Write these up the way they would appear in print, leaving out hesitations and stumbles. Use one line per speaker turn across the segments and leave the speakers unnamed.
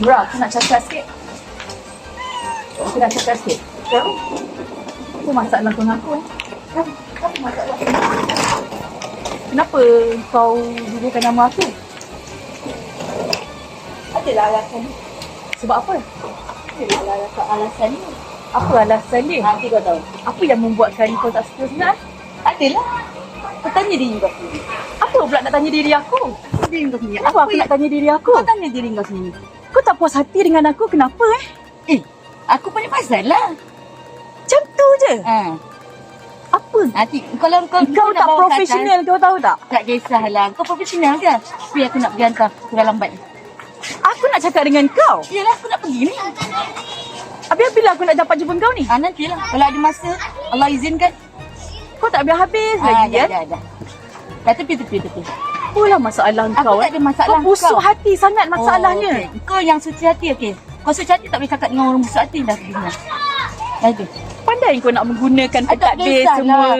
Mira, aku nak cakap sikit. Aku nak cakap sikit. Apa masalah kau dengan aku Apa masalah? Kenapa kau dudukkan nama aku?
Adalah alasan.
Sebab apa?
Adalah alasan ni.
Apa alasan dia?
Nanti kau tahu.
Apa yang membuatkan kau tak suka sangat?
Adalah. Kau tanya diri kau sendiri.
Apa pula nak tanya diri aku?
Diri kau sendiri.
Apa aku nak tanya diri aku?
Kau tanya diri kau sendiri.
Kau tak puas hati dengan aku, kenapa
Aku punya pasal lah.
Macam tu je. Apa?
Nanti kalau kau
Kau
nak
tak
bawa kat
profesional, kau tahu tak?
atas, tak kisahlah. Kau profesional ke? Tapi aku nak pergi hantar. Aku dah lambat.
Aku nak cakap dengan kau.
Yalah, aku nak pergi ni.
Habis bila aku nak dapat jumpa kau ni?
Nantilah. Kalau ada masa, Allah izinkan.
Kau tak habis-habis lagi kan?
Dah. Dah tepi.
Apalah masalah kau
tak ada masalah.
Kau busuk hati sangat masalahnya.
Okay. Kau yang suci hati, okey. Kau suci hati tak boleh cakap dengan orang busuk hati dah. Dah.
Pandai kau nak menggunakan
Tak
takdir semua.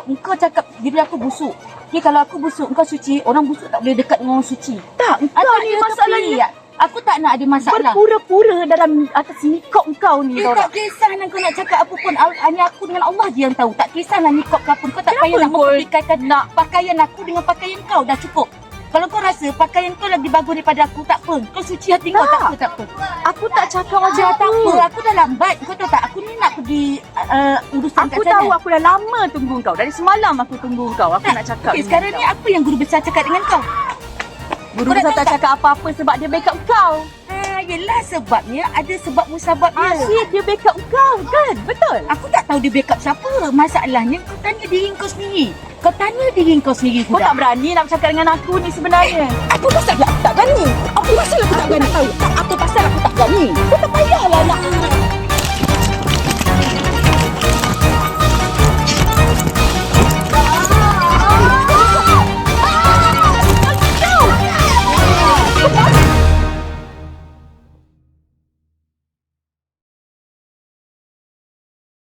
Engkau cakap diri aku busuk. Okay, kalau aku busuk, engkau suci. Orang busuk tak boleh dekat dengan orang suci.
Tak, kau ni masalahnya
Aku tak nak ada masalah.
berpura-pura dalam atas nikop kau ni.
Dia
Tau
tak kisah nak kau nak cakap apa pun. Hanya aku dengan Allah je yang tahu. Tak kisahlah nikop ke apa. Kau tak payah nak mempertikaikan nak pakaian aku dengan pakaian kau. Dah cukup. Kalau kau rasa pakaian kau lebih bagus daripada aku, tak apa. Kau suci hati kau, tak apa.
Aku tak cakap macam
Tak
tu.
apa, aku dah lambat. Kau tahu tak, aku ni nak pergi urusan
Aku
kat sana.
tahu aku dah lama tunggu kau. Dari semalam aku tunggu kau. Aku nak cakap
Okay,
dengan
sekarang
kau.
ni apa yang guru besar cakap dengan kau?
Guru
kau dah
besar
tahu
tak cakap apa-apa sebab dia backup kau.
Yelah sebabnya ada sebab musabab dia.
Asyik dia backup kau kan? Betul?
Aku tak tahu dia backup siapa. Masalahnya kau tanya diri kau sendiri. Kau tanya diri kau sendiri.
Kau tak berani nak bercakap dengan aku ni sebenarnya.
Aku rasa aku tak berani. Aku rasa aku